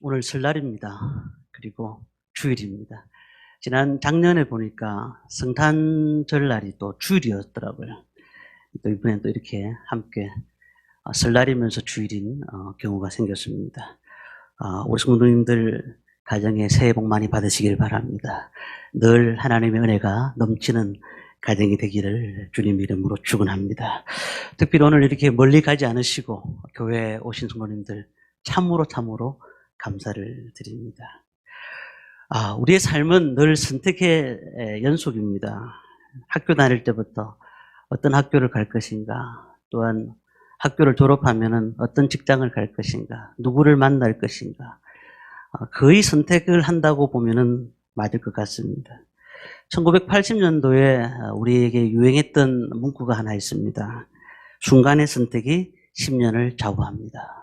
오늘 설날입니다. 그리고 주일입니다. 작년에 보니까 성탄절날이 또 주일이었더라고요. 또 이번엔 또 이렇게 함께 설날이면서 주일인 경우가 생겼습니다. 우리 성도님들 가정에 새해 복 많이 받으시길 바랍니다. 늘 하나님의 은혜가 넘치는 가정이 되기를 주님 이름으로 축원합니다. 특별히 오늘 이렇게 멀리 가지 않으시고 교회에 오신 성도님들 참으로 감사를 드립니다. 우리의 삶은 늘 선택의 연속입니다. 학교 다닐 때부터 어떤 학교를 갈 것인가, 또한 학교를 졸업하면은 어떤 직장을 갈 것인가, 누구를 만날 것인가, 거의 선택을 한다고 보면은 맞을 것 같습니다. 1980년도에 우리에게 유행했던 문구가 하나 있습니다. 순간의 선택이 10년을 좌우합니다.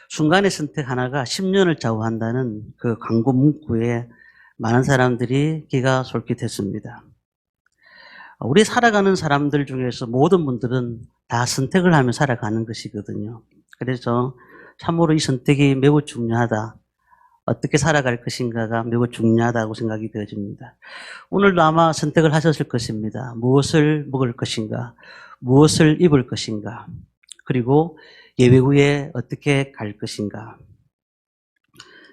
순간의 선택 하나가 10년을 좌우한다는 그 광고 문구에 많은 사람들이 귀가 솔깃했습니다. 우리 살아가는 사람들 중에서 모든 분들은 다 선택을 하며 살아가는 것이거든요. 그래서 참으로 이 선택이 매우 중요하다. 어떻게 살아갈 것인가가 매우 중요하다고 생각이 되어집니다. 오늘도 아마 선택을 하셨을 것입니다. 무엇을 먹을 것인가, 무엇을 입을 것인가, 그리고 예배 후에 어떻게 갈 것인가.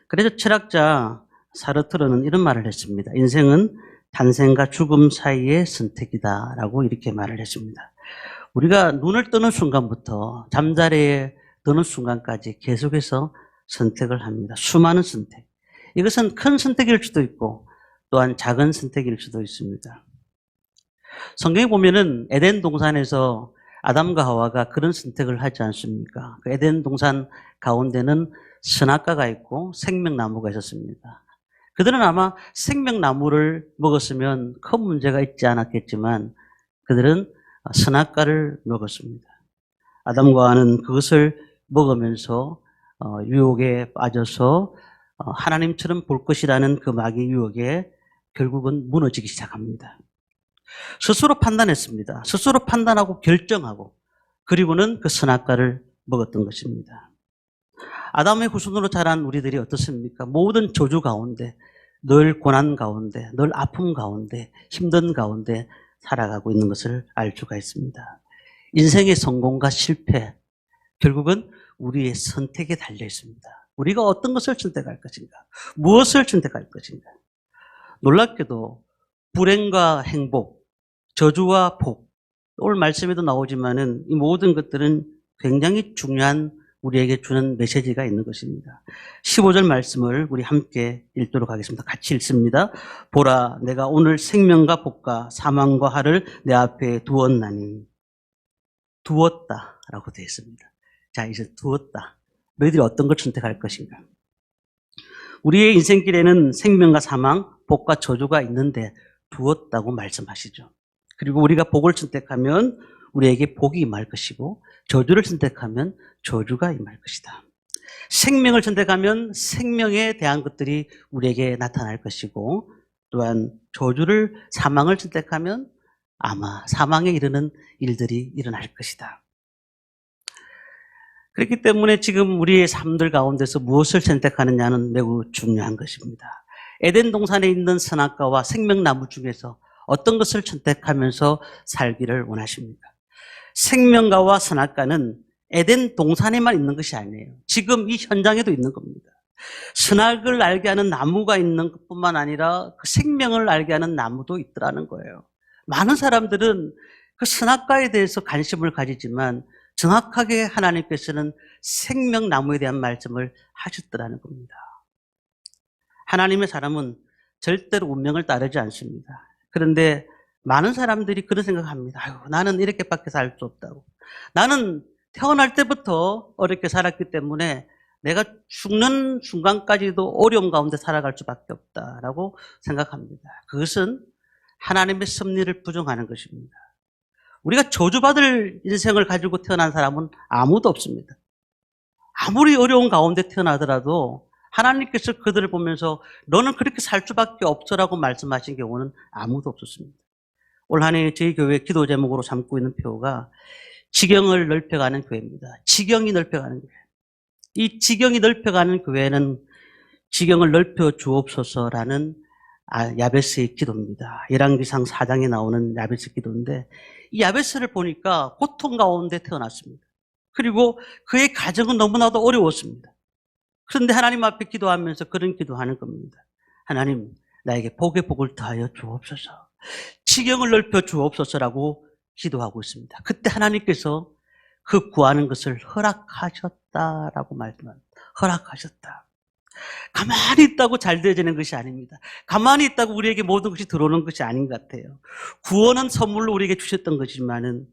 그래서 철학자 사르트르는 이런 말을 했습니다. 인생은 탄생과 죽음 사이의 선택이다라고 이렇게 말을 했습니다. 우리가 눈을 뜨는 순간부터 잠자리에 드는 순간까지 계속해서 선택을 합니다. 수많은 선택. 이것은 큰 선택일 수도 있고 또한 작은 선택일 수도 있습니다. 성경에 보면은 에덴 동산에서 아담과 하와가 그런 선택을 하지 않습니까? 그 에덴 동산 가운데는 선악과가 있고 생명나무가 있었습니다. 그들은 아마 생명나무를 먹었으면 큰 문제가 있지 않았겠지만 그들은 선악과를 먹었습니다. 아담과 하와는 그것을 먹으면서 유혹에 빠져서 하나님처럼 볼 것이라는 그 마귀의 유혹에 결국은 무너지기 시작합니다. 스스로 판단했습니다. 스스로 판단하고 결정하고 그리고는 그 선악과를 먹었던 것입니다. 아담의 후손으로 자란 우리들이 어떻습니까? 모든 저주 가운데, 늘 고난 가운데, 늘 아픔 가운데, 힘든 가운데 살아가고 있는 것을 알 수가 있습니다. 인생의 성공과 실패, 결국은 우리의 선택에 달려 있습니다. 우리가 어떤 것을 선택할 것인가, 무엇을 선택할 것인가. 놀랍게도 불행과 행복, 저주와 복, 오늘 말씀에도 나오지만은 이 모든 것들은 굉장히 중요한 우리에게 주는 메시지가 있는 것입니다. 15절 말씀을 우리 함께 읽도록 하겠습니다. 같이 읽습니다. 보라, 내가 오늘 생명과 복과 사망과 화를 내 앞에 두었나니. 두었다라고 되어 있습니다. 자, 이제 두었다. 너희들이 어떤 걸 선택할 것인가? 우리의 인생길에는 생명과 사망, 복과 저주가 있는데 두었다고 말씀하시죠. 그리고 우리가 복을 선택하면 우리에게 복이 임할 것이고 저주를 선택하면 저주가 임할 것이다. 생명을 선택하면 생명에 대한 것들이 우리에게 나타날 것이고 또한 저주를, 사망을 선택하면 아마 사망에 이르는 일들이 일어날 것이다. 그렇기 때문에 지금 우리의 삶들 가운데서 무엇을 선택하느냐는 매우 중요한 것입니다. 에덴 동산에 있는 선악과와 생명나무 중에서 어떤 것을 선택하면서 살기를 원하십니까? 생명과와 선악과는 에덴 동산에만 있는 것이 아니에요. 지금 이 현장에도 있는 겁니다. 선악을 알게 하는 나무가 있는 것뿐만 아니라 그 생명을 알게 하는 나무도 있더라는 거예요. 많은 사람들은 그 선악과에 대해서 관심을 가지지만 정확하게 하나님께서는 생명나무에 대한 말씀을 하셨더라는 겁니다. 하나님의 사람은 절대로 운명을 따르지 않습니다. 그런데 많은 사람들이 그런 생각을 합니다. 아유, 나는 이렇게밖에 살 수 없다고. 나는 태어날 때부터 어렵게 살았기 때문에 내가 죽는 순간까지도 어려움 가운데 살아갈 수밖에 없다라고 생각합니다. 그것은 하나님의 섭리를 부정하는 것입니다. 우리가 저주받을 인생을 가지고 태어난 사람은 아무도 없습니다. 아무리 어려운 가운데 태어나더라도 하나님께서 그들을 보면서 너는 그렇게 살 수밖에 없어라고 말씀하신 경우는 아무도 없었습니다. 올 한 해 저희 교회 기도 제목으로 삼고 있는 표가 지경을 넓혀가는 교회입니다. 지경이 넓혀가는 교회. 이 지경이 넓혀가는 교회는 지경을 넓혀 주옵소서라는 야베스의 기도입니다. 열왕기상 4장에 나오는 야베스 기도인데 이 야베스를 보니까 고통 가운데 태어났습니다. 그리고 그의 가정은 너무나도 어려웠습니다. 그런데 하나님 앞에 기도하면서 그런 기도하는 겁니다. 하나님, 나에게 복의 복을 더하여 주옵소서. 지경을 넓혀 주옵소서라고 기도하고 있습니다. 그때 하나님께서 그 구하는 것을 허락하셨다라고 말씀합니다. 허락하셨다. 가만히 있다고 잘 되어지는 것이 아닙니다. 가만히 있다고 우리에게 모든 것이 들어오는 것이 아닌 것 같아요. 구원은 선물로 우리에게 주셨던 것이지만은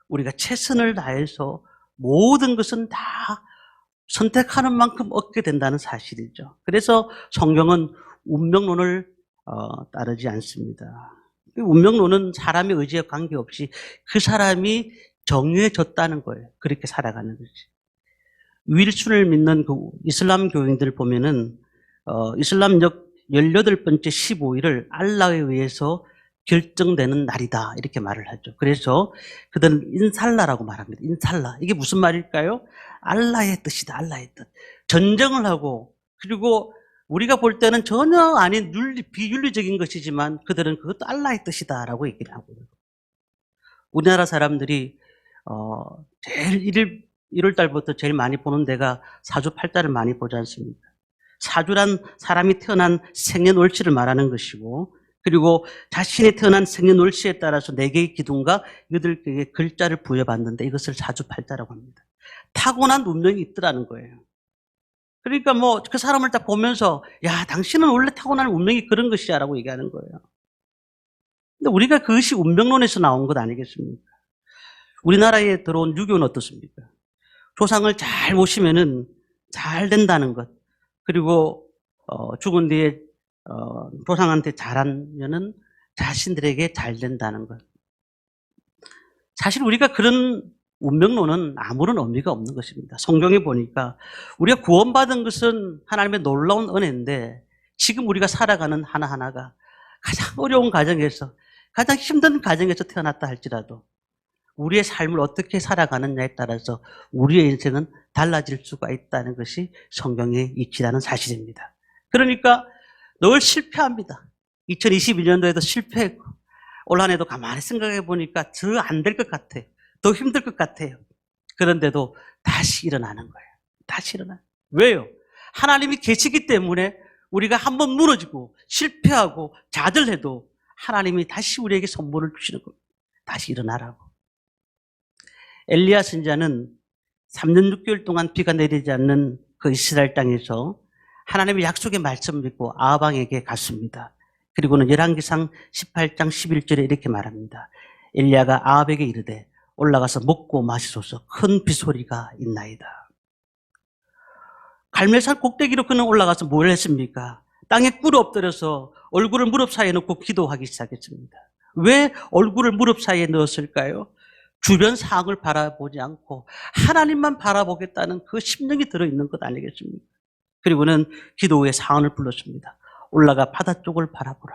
우리가 최선을 다해서 모든 것은 다 선택하는 만큼 얻게 된다는 사실이죠. 그래서 성경은 운명론을 따르지 않습니다. 운명론은 사람의 의지에 관계없이 그 사람이 정해졌다는 거예요. 그렇게 살아가는 거지. 윌슨을 믿는 그 이슬람 교인들 보면은 이슬람적 18번째 15일을 알라에 의해서 결정되는 날이다 이렇게 말을 하죠. 그래서 그들은 인살라라고 말합니다. 인살라. 이게 무슨 말일까요? 알라의 뜻이다. 알라의 뜻. 전쟁을 하고 그리고 우리가 볼 때는 전혀 아닌 비윤리적인 것이지만 그들은 그것도 알라의 뜻이다라고 얘기를 하고요. 우리나라 사람들이 제일 1월 달부터 제일 많이 보는 데가 사주팔자를 많이 보지 않습니까? 사주란 사람이 태어난 생년월일을 말하는 것이고 그리고 자신이 태어난 생년월일에 따라서 4개의 기둥과 8개의 글자를 부여받는데 이것을 사주팔자라고 합니다. 타고난 운명이 있더라는 거예요. 그러니까 뭐 그 사람을 딱 보면서 야 당신은 원래 타고난 운명이 그런 것이야 라고 얘기하는 거예요. 근데 우리가 그것이 운명론에서 나온 것 아니겠습니까? 우리나라에 들어온 유교는 어떻습니까? 조상을 잘 모시면은 잘 된다는 것. 그리고 죽은 뒤에 조상한테 잘하면은 자신들에게 잘 된다는 것. 사실 우리가 그런 운명론은 아무런 의미가 없는 것입니다. 성경에 보니까 우리가 구원받은 것은 하나님의 놀라운 은혜인데 지금 우리가 살아가는 하나하나가 가장 어려운 가정에서 가장 힘든 가정에서 태어났다 할지라도 우리의 삶을 어떻게 살아가느냐에 따라서 우리의 인생은 달라질 수가 있다는 것이 성경에 있지라는 사실입니다. 그러니까 늘 실패합니다. 2022년도에도 실패했고 올 한 해도 가만히 생각해 보니까 더 안 될 것 같아요. 더 힘들 것 같아요. 그런데도 다시 일어나는 거예요. 다시 일어나요. 왜요? 하나님이 계시기 때문에 우리가 한번 무너지고 실패하고 좌절해도 하나님이 다시 우리에게 선물을 주시는 겁니다. 다시 일어나라고. 엘리야 선지자는 3년 6개월 동안 비가 내리지 않는 그 이스라엘 땅에서 하나님의 약속의 말씀을 믿고 아합왕에게 갔습니다. 그리고는 열왕기상 18장 11절에 이렇게 말합니다. 엘리야가 아합에게 이르되 올라가서 먹고 마시소서 큰 비소리가 있나이다. 갈멜산 꼭대기로 그는 올라가서 뭘 했습니까? 땅에 꿇어 엎드려서 얼굴을 무릎 사이에 넣고 기도하기 시작했습니다. 왜 얼굴을 무릎 사이에 넣었을까요? 주변 상황을 바라보지 않고 하나님만 바라보겠다는 그 심령이 들어있는 것 아니겠습니까? 그리고는 기도 후에 사언을 불렀습니다. 올라가 바다 쪽을 바라보라.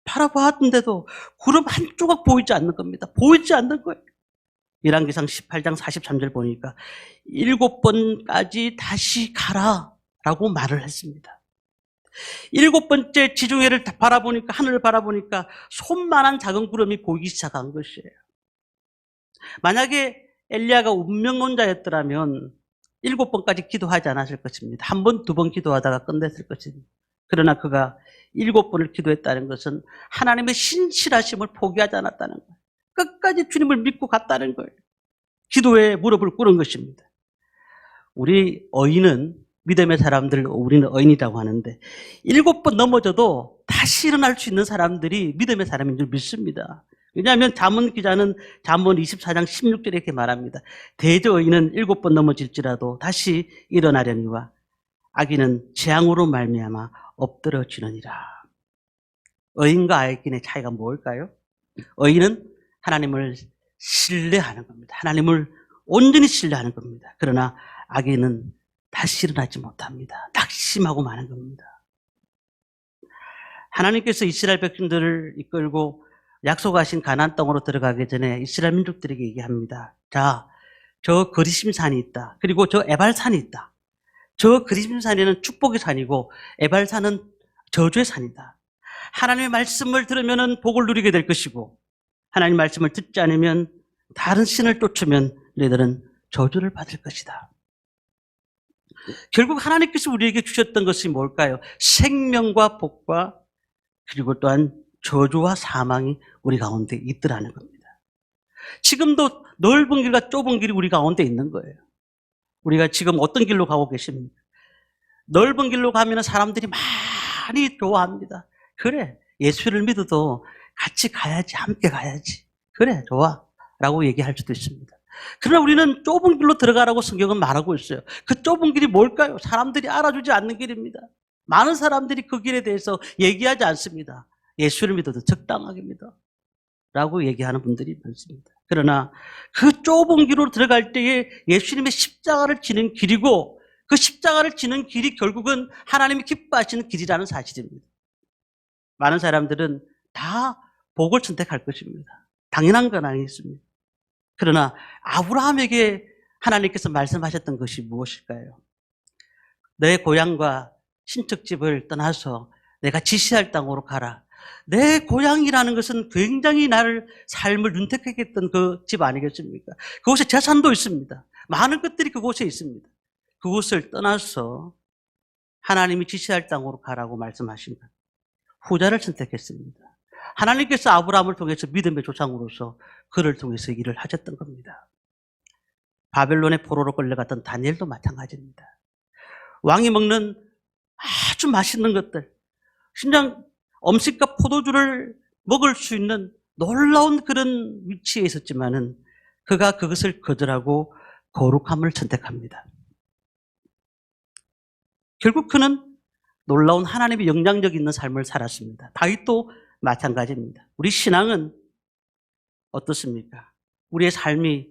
바라보았는데도 구름 한 조각 보이지 않는 겁니다. 보이지 않는 거예요. 열왕기상 18장 43절 보니까 7번까지 다시 가라라고 말을 했습니다. 7번째 지중해를 바라보니까 하늘을 바라보니까 손만한 작은 구름이 보이기 시작한 것이에요. 만약에 엘리야가 운명론자였더라면 7번까지 기도하지 않았을 것입니다. 1번, 2번 기도하다가 끝냈을 것입니다. 그러나 그가 7번을 기도했다는 것은 하나님의 신실하심을 포기하지 않았다는 거예요. 끝까지 주님을 믿고 갔다는 거예요. 기도에 무릎을 꿇은 것입니다. 우리 어인은 믿음의 사람들, 우리는 어인이라고 하는데 7번 넘어져도 다시 일어날 수 있는 사람들이 믿음의 사람인 줄 믿습니다. 왜냐하면 잠언 기자는 잠언 24장 16절에 이렇게 말합니다. 대저 어인은 7번 넘어질지라도 다시 일어나려니와 악인은 재앙으로 말미암아 엎드러지느니라. 어인과 악인의 차이가 뭘까요? 어인은 하나님을 신뢰하는 겁니다. 하나님을 온전히 신뢰하는 겁니다. 그러나 악인은 다시 일어나지 못합니다. 낙심하고 마는 겁니다. 하나님께서 이스라엘 백성들을 이끌고 약속하신 가나안 땅으로 들어가기 전에 이스라엘 민족들에게 얘기합니다. 자, 저 거리심산이 있다. 그리고 저 에발산이 있다. 저 그리심산에는 축복의 산이고 에발산은 저주의 산이다. 하나님의 말씀을 들으면 복을 누리게 될 것이고 하나님 말씀을 듣지 않으면 다른 신을 쫓으면 너희들은 저주를 받을 것이다. 결국 하나님께서 우리에게 주셨던 것이 뭘까요? 생명과 복과 그리고 또한 저주와 사망이 우리 가운데 있더라는 겁니다. 지금도 넓은 길과 좁은 길이 우리 가운데 있는 거예요. 우리가 지금 어떤 길로 가고 계십니까? 넓은 길로 가면 사람들이 많이 좋아합니다. 그래, 예수를 믿어도 같이 가야지, 함께 가야지. 그래, 좋아. 라고 얘기할 수도 있습니다. 그러나 우리는 좁은 길로 들어가라고 성경은 말하고 있어요. 그 좁은 길이 뭘까요? 사람들이 알아주지 않는 길입니다. 많은 사람들이 그 길에 대해서 얘기하지 않습니다. 예수를 믿어도 적당하게 믿어. 라고 얘기하는 분들이 많습니다. 그러나 그 좁은 길로 들어갈 때에 예수님의 십자가를 지는 길이고 그 십자가를 지는 길이 결국은 하나님이 기뻐하시는 길이라는 사실입니다. 많은 사람들은 다 복을 선택할 것입니다. 당연한 건 아니겠습니까? 그러나 아브라함에게 하나님께서 말씀하셨던 것이 무엇일까요? 내 고향과 친척집을 떠나서 내가 지시할 땅으로 가라. 내 고향이라는 것은 굉장히 나를 삶을 윤택하게 했던 그 집 아니겠습니까? 그곳에 재산도 있습니다. 많은 것들이 그곳에 있습니다. 그곳을 떠나서 하나님이 지시할 땅으로 가라고 말씀하신 것. 후자를 선택했습니다. 하나님께서 아브라함을 통해서 믿음의 조상으로서 그를 통해서 일을 하셨던 겁니다. 바벨론의 포로로 끌려갔던 다니엘도 마찬가지입니다. 왕이 먹는 아주 맛있는 것들, 신장 음식과 포도주를 먹을 수 있는 놀라운 그런 위치에 있었지만은 그가 그것을 거절하고 거룩함을 선택합니다. 결국 그는 놀라운 하나님의 영향력 있는 삶을 살았습니다. 다윗도 마찬가지입니다. 우리 신앙은 어떻습니까? 우리의 삶이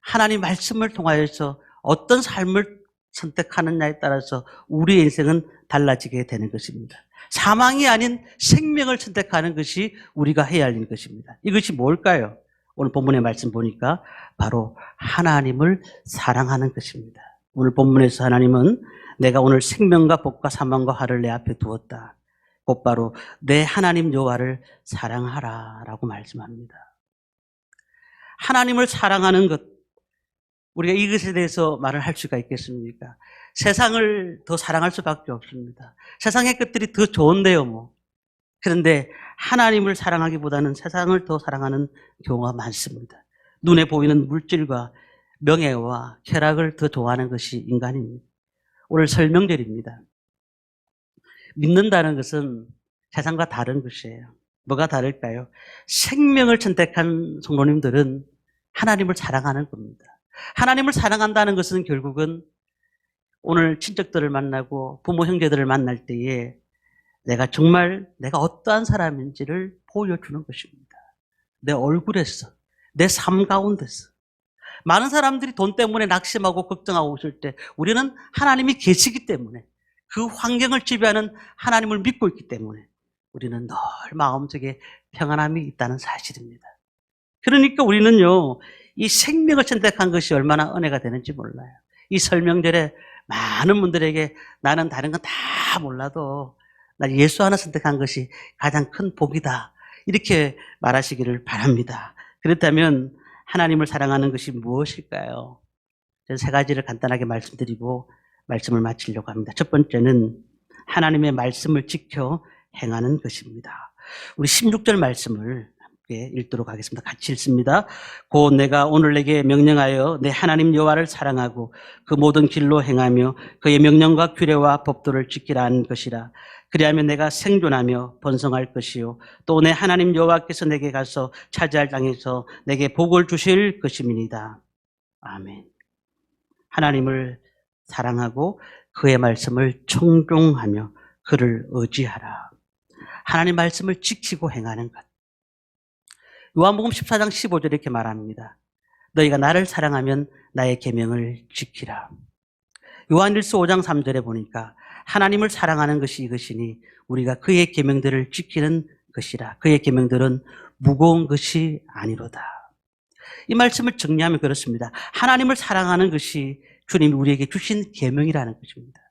하나님 말씀을 통하여서 어떤 삶을 선택하느냐에 따라서 우리의 인생은 달라지게 되는 것입니다. 사망이 아닌 생명을 선택하는 것이 우리가 해야 할 것입니다. 이것이 뭘까요? 오늘 본문의 말씀 보니까 바로 하나님을 사랑하는 것입니다. 오늘 본문에서 하나님은 내가 오늘 생명과 복과 사망과 화를 내 앞에 두었다. 곧바로 내 하나님 여호와를 사랑하라 라고 말씀합니다. 하나님을 사랑하는 것, 우리가 이것에 대해서 말을 할 수가 있겠습니까? 세상을 더 사랑할 수밖에 없습니다. 세상의 것들이 더 좋은데요, 뭐. 그런데 하나님을 사랑하기보다는 세상을 더 사랑하는 경우가 많습니다. 눈에 보이는 물질과 명예와 쾌락을 더 좋아하는 것이 인간입니다. 오늘 설명절입니다. 믿는다는 것은 세상과 다른 것이에요. 뭐가 다를까요? 생명을 선택한 성도님들은 하나님을 사랑하는 겁니다. 하나님을 사랑한다는 것은 결국은 오늘 친척들을 만나고 부모 형제들을 만날 때에 내가 정말 내가 어떠한 사람인지를 보여주는 것입니다. 내 얼굴에서, 내 삶 가운데서. 많은 사람들이 돈 때문에 낙심하고 걱정하고 있을 때 우리는 하나님이 계시기 때문에 그 환경을 지배하는 하나님을 믿고 있기 때문에 우리는 늘 마음속에 평안함이 있다는 사실입니다. 그러니까 우리는요, 이 생명을 선택한 것이 얼마나 은혜가 되는지 몰라요. 이 설명절에 많은 분들에게 나는 다른 건 다 몰라도 나 예수 하나 선택한 것이 가장 큰 복이다. 이렇게 말하시기를 바랍니다. 그렇다면 하나님을 사랑하는 것이 무엇일까요? 저는 세 가지를 간단하게 말씀드리고 말씀을 마치려고 합니다. 첫 번째는 하나님의 말씀을 지켜 행하는 것입니다. 우리 16절 말씀을 함께 읽도록 하겠습니다. 같이 읽습니다. 곧 내가 오늘 내게 명령하여 내 하나님 여호와를 사랑하고 그 모든 길로 행하며 그의 명령과 규례와 법도를 지키라 하는 것이라. 그리하면 내가 생존하며 번성할 것이요 또 내 하나님 여호와께서 내게 가서 차지할 땅에서 내게 복을 주실 것임이니이다. 아멘. 하나님을 사랑하고 그의 말씀을 청종하며 그를 의지하라. 하나님 말씀을 지키고 행하는 것. 요한복음 14장 15절에 이렇게 말합니다. 너희가 나를 사랑하면 나의 계명을 지키라. 요한일서 5장 3절에 보니까 하나님을 사랑하는 것이 이것이니 우리가 그의 계명들을 지키는 것이라. 그의 계명들은 무거운 것이 아니로다. 이 말씀을 정리하면 그렇습니다. 하나님을 사랑하는 것이 주님이 우리에게 주신 계명이라는 것입니다.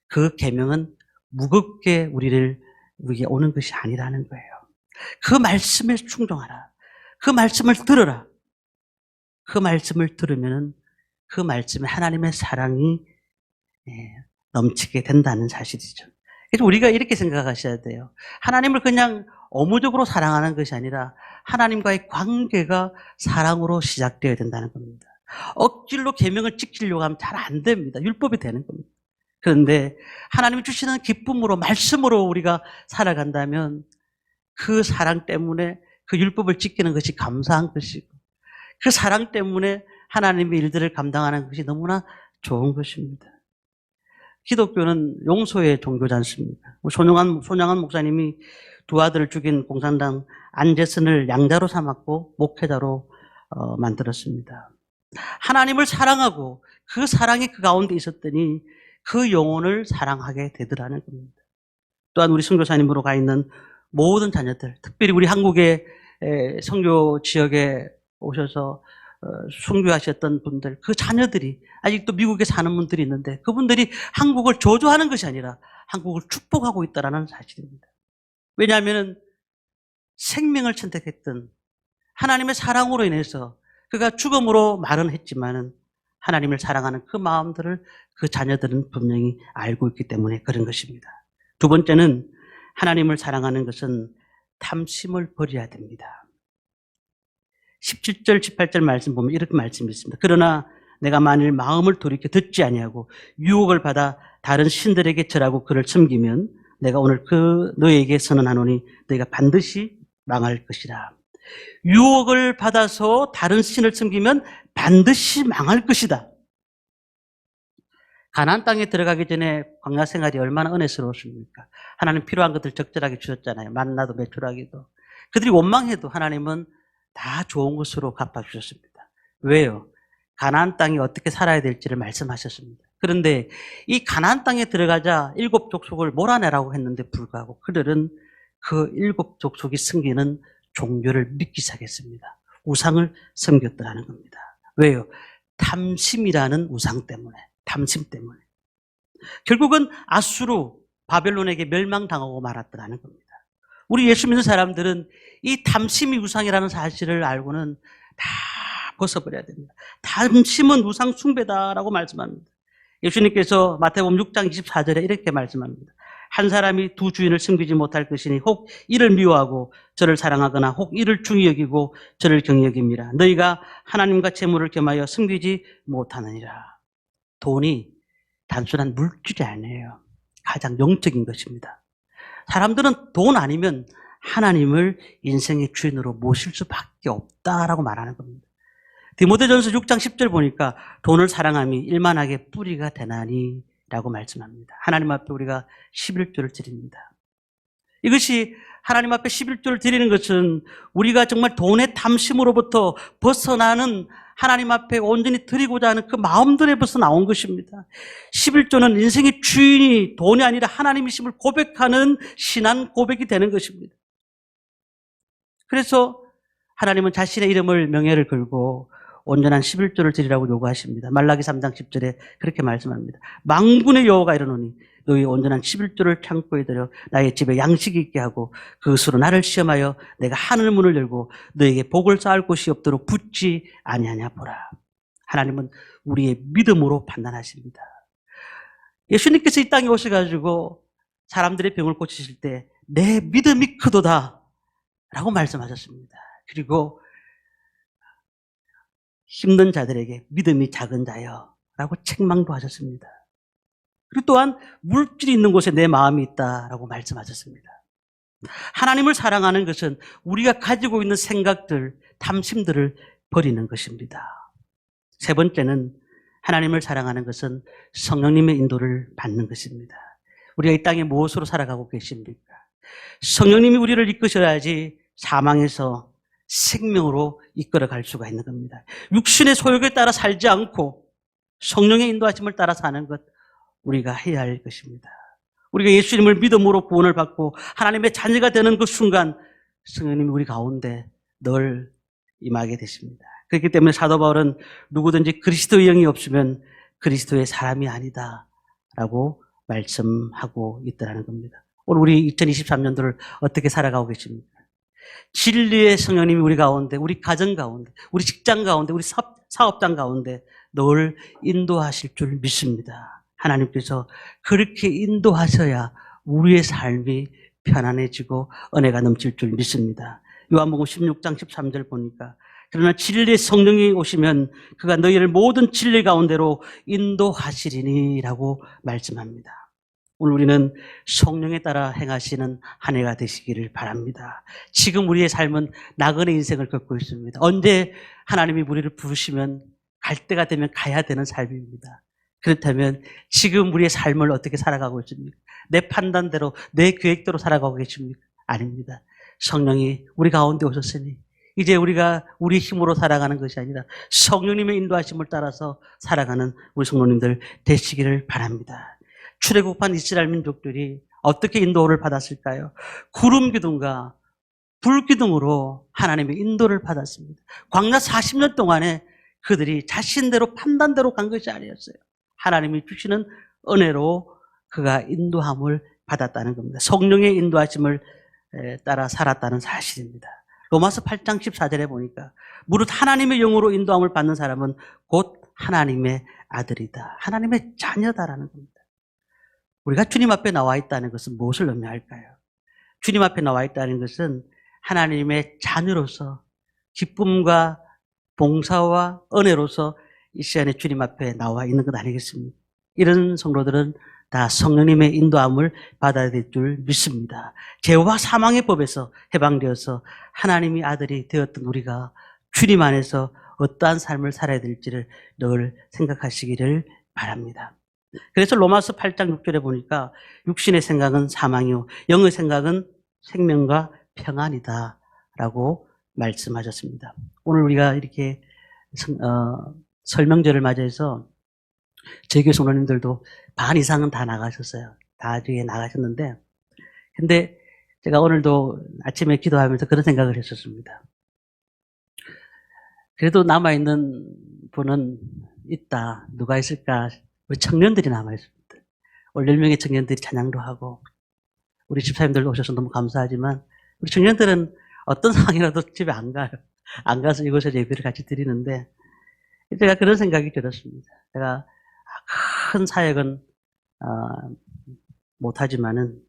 그 계명은 무겁게 우리에게 오는 것이 아니라는 거예요. 그 말씀에 충종하라. 그 말씀을 들어라. 그 말씀을 들으면 그 말씀에 하나님의 사랑이 넘치게 된다는 사실이죠. 그래서 우리가 이렇게 생각하셔야 돼요. 하나님을 그냥 업무적으로 사랑하는 것이 아니라 하나님과의 관계가 사랑으로 시작되어야 된다는 겁니다. 억지로 계명을 지키려고 하면 잘 안 됩니다. 율법이 되는 겁니다. 그런데 하나님이 주시는 기쁨으로 말씀으로 우리가 살아간다면 그 사랑 때문에 그 율법을 지키는 것이 감사한 것이고 그 사랑 때문에 하나님의 일들을 감당하는 것이 너무나 좋은 것입니다. 기독교는 용서의 종교지 않습니까? 손양한 목사님이 두 아들을 죽인 공산당 안재선을 양자로 삼았고 목회자로 만들었습니다. 하나님을 사랑하고 그 사랑이 그 가운데 있었더니 그 영혼을 사랑하게 되더라는 겁니다. 또한 우리 선교사님으로 가 있는 모든 자녀들, 특별히 우리 한국의 선교 지역에 오셔서 순교하셨던 분들, 그 자녀들이 아직도 미국에 사는 분들이 있는데 그분들이 한국을 저주하는 것이 아니라 한국을 축복하고 있다는 사실입니다. 왜냐하면 생명을 선택했던 하나님의 사랑으로 인해서 그가 죽음으로 말은 했지만은 하나님을 사랑하는 그 마음들을 그 자녀들은 분명히 알고 있기 때문에 그런 것입니다. 두 번째는 하나님을 사랑하는 것은 탐심을 버려야 됩니다. 17절, 18절 말씀 보면 이렇게 말씀이 있습니다. 그러나 내가 만일 마음을 돌이켜 듣지 아니하고 유혹을 받아 다른 신들에게 절하고 그를 섬기면 내가 오늘 너에게 선언하노니 너희가 반드시 망할 것이라. 유혹을 받아서 다른 신을 섬기면 반드시 망할 것이다. 가나안 땅에 들어가기 전에 광야 생활이 얼마나 은혜스러웠습니까? 하나님 필요한 것들 적절하게 주셨잖아요. 만나도 메추라기도. 그들이 원망해도 하나님은 다 좋은 것으로 갚아주셨습니다. 왜요? 가나안 땅이 어떻게 살아야 될지를 말씀하셨습니다. 그런데 이 가나안 땅에 들어가자 7 족속을 몰아내라고 했는데 불구하고 그들은 그 7 족속이 섬기는 종교를 믿기 시작했습니다. 우상을 섬겼더라는 겁니다. 왜요? 탐심이라는 우상 때문에, 탐심 때문에. 결국은 아수르, 바벨론에게 멸망당하고 말았더라는 겁니다. 우리 예수 믿는 사람들은 이 탐심이 우상이라는 사실을 알고는 다 벗어버려야 됩니다. 탐심은 우상 숭배다라고 말씀합니다. 예수님께서 마태복음 6장 24절에 이렇게 말씀합니다. 한 사람이 두 주인을 섬기지 못할 것이니 혹 이를 미워하고 저를 사랑하거나 혹 이를 중히 여기고 저를 경히 여깁니다. 너희가 하나님과 재물을 겸하여 섬기지 못하느니라. 돈이 단순한 물질이 아니에요. 가장 영적인 것입니다. 사람들은 돈 아니면 하나님을 인생의 주인으로 모실 수밖에 없다라고 말하는 겁니다. 디모데전서 6장 10절 보니까 돈을 사랑함이 일만하게 뿌리가 되나니 라고 말씀합니다. 하나님 앞에 우리가 11조를 드립니다. 이것이 하나님 앞에 11조를 드리는 것은 우리가 정말 돈의 탐심으로부터 벗어나는 하나님 앞에 온전히 드리고자 하는 그 마음들에서 나온 것입니다. 11조는 인생의 주인이 돈이 아니라 하나님이심을 고백하는 신앙 고백이 되는 것입니다. 그래서 하나님은 자신의 이름을 명예를 걸고 온전한 11조를 드리라고 요구하십니다. 말라기 3장 10절에 그렇게 말씀합니다. 만군의 여호와가 이르노니 너희 온전한 11조를 창고에 들여 나의 집에 양식이 있게 하고 그것으로 나를 시험하여 내가 하늘 문을 열고 너에게 복을 쌓을 곳이 없도록 붙지 아니하냐 보라. 하나님은 우리의 믿음으로 판단하십니다. 예수님께서 이 땅에 오셔가지고 사람들의 병을 고치실 때 내 믿음이 크도다 라고 말씀하셨습니다. 그리고 힘든 자들에게 믿음이 작은 자여 라고 책망도 하셨습니다. 그리고 또한 물질이 있는 곳에 내 마음이 있다라고 말씀하셨습니다. 하나님을 사랑하는 것은 우리가 가지고 있는 생각들, 탐심들을 버리는 것입니다. 세 번째는 하나님을 사랑하는 것은 성령님의 인도를 받는 것입니다. 우리가 이 땅에 무엇으로 살아가고 계십니까? 성령님이 우리를 이끄셔야지 사망에서 생명으로 이끌어갈 수가 있는 겁니다. 육신의 소욕에 따라 살지 않고 성령의 인도하심을 따라 사는 것 우리가 해야 할 것입니다. 우리가 예수님을 믿음으로 구원을 받고 하나님의 자녀가 되는 그 순간 성령님이 우리 가운데 늘 임하게 되십니다. 그렇기 때문에 사도 바울은 누구든지 그리스도의 영이 없으면 그리스도의 사람이 아니다 라고 말씀하고 있더라는 겁니다. 오늘 우리 2023년도를 어떻게 살아가고 계십니까? 진리의 성령님이 우리 가운데, 우리 가정 가운데, 우리 직장 가운데, 우리 사업장 가운데 늘 인도하실 줄 믿습니다. 하나님께서 그렇게 인도하셔야 우리의 삶이 편안해지고 은혜가 넘칠 줄 믿습니다. 요한복음 16장 13절 보니까 그러나 진리의 성령이 오시면 그가 너희를 모든 진리 가운데로 인도하시리니라고 말씀합니다. 오늘 우리는 성령에 따라 행하시는 한 해가 되시기를 바랍니다. 지금 우리의 삶은 나그네 인생을 겪고 있습니다. 언제 하나님이 우리를 부르시면 갈 때가 되면 가야 되는 삶입니다. 그렇다면 지금 우리의 삶을 어떻게 살아가고 있습니까? 내 판단대로, 내 계획대로 살아가고 계십니까? 아닙니다. 성령이 우리 가운데 오셨으니 이제 우리가 우리 힘으로 살아가는 것이 아니라 성령님의 인도하심을 따라서 살아가는 우리 성도님들 되시기를 바랍니다. 출애굽한 이스라엘 민족들이 어떻게 인도를 받았을까요? 구름 기둥과 불 기둥으로 하나님의 인도를 받았습니다. 광야 40년 동안에 그들이 자신대로 판단대로 간 것이 아니었어요. 하나님이 주시는 은혜로 그가 인도함을 받았다는 겁니다. 성령의 인도하심을 따라 살았다는 사실입니다. 로마서 8장 14절에 보니까 무릇 하나님의 영으로 인도함을 받는 사람은 곧 하나님의 아들이다. 하나님의 자녀다라는 겁니다. 우리가 주님 앞에 나와 있다는 것은 무엇을 의미할까요? 주님 앞에 나와 있다는 것은 하나님의 자녀로서 기쁨과 봉사와 은혜로서 이 시간에 주님 앞에 나와 있는 것 아니겠습니까? 이런 성도들은 다 성령님의 인도함을 받아야 될 줄 믿습니다. 죄와 사망의 법에서 해방되어서 하나님의 아들이 되었던 우리가 주님 안에서 어떠한 삶을 살아야 될지를 늘 생각하시기를 바랍니다. 그래서 로마서 8장 6절에 보니까 육신의 생각은 사망이요 영의 생각은 생명과 평안이다 라고 말씀하셨습니다. 오늘 우리가 이렇게 설명절을 맞이해서 저희 교회 성도님들도 반 이상은 다 나가셨어요. 다 뒤에 나가셨는데 근데 제가 오늘도 아침에 기도하면서 그런 생각을 했었습니다. 그래도 남아있는 분은 있다. 누가 있을까? 우리 청년들이 남아있습니다. 오늘 10명의 청년들이 찬양도 하고 우리 집사님들 오셔서 너무 감사하지만 우리 청년들은 어떤 상황이라도 집에 안 가요. 안 가서 이곳에 예배를 같이 드리는데 제가 그런 생각이 들었습니다. 제가 큰 사역은 못하지만은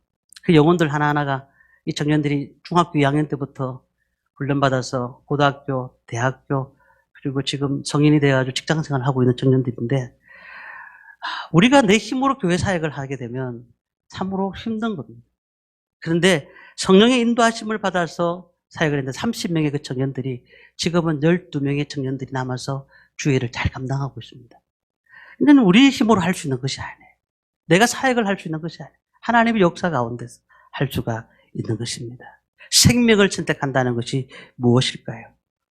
그 영혼들 하나하나가 이 청년들이 중학교 2학년 때부터 훈련받아서 고등학교, 대학교 그리고 지금 성인이 되어가지고 직장생활을 하고 있는 청년들인데 우리가 내 힘으로 교회 사역을 하게 되면 참으로 힘든 겁니다. 그런데 성령의 인도하심을 받아서 사역을 했는데 30명의 그 청년들이 지금은 12명의 청년들이 남아서 주일을 잘 감당하고 있습니다. 근데 우리 힘으로 할 수 있는 것이 아니에요. 내가 사역을 할 수 있는 것이 아니에요. 하나님의 역사 가운데서 할 수가 있는 것입니다. 생명을 선택한다는 것이 무엇일까요?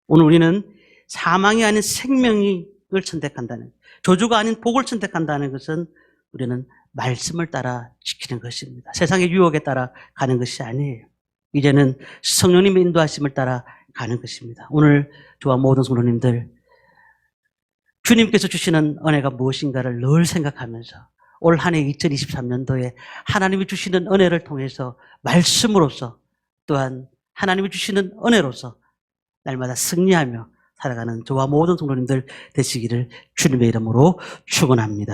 오늘 우리는 사망이 아닌 생명을 선택한다는, 저주가 아닌 복을 선택한다는 것은 우리는 말씀을 따라 지키는 것입니다. 세상의 유혹에 따라 가는 것이 아니에요. 이제는 성령님의 인도하심을 따라 가는 것입니다. 오늘 저와 모든 성도님들 주님께서 주시는 은혜가 무엇인가를 늘 생각하면서 올 한 해 2023년도에 하나님이 주시는 은혜를 통해서 말씀으로서 또한 하나님이 주시는 은혜로서 날마다 승리하며 살아가는 저와 모든 성도님들 되시기를 주님의 이름으로 축원합니다.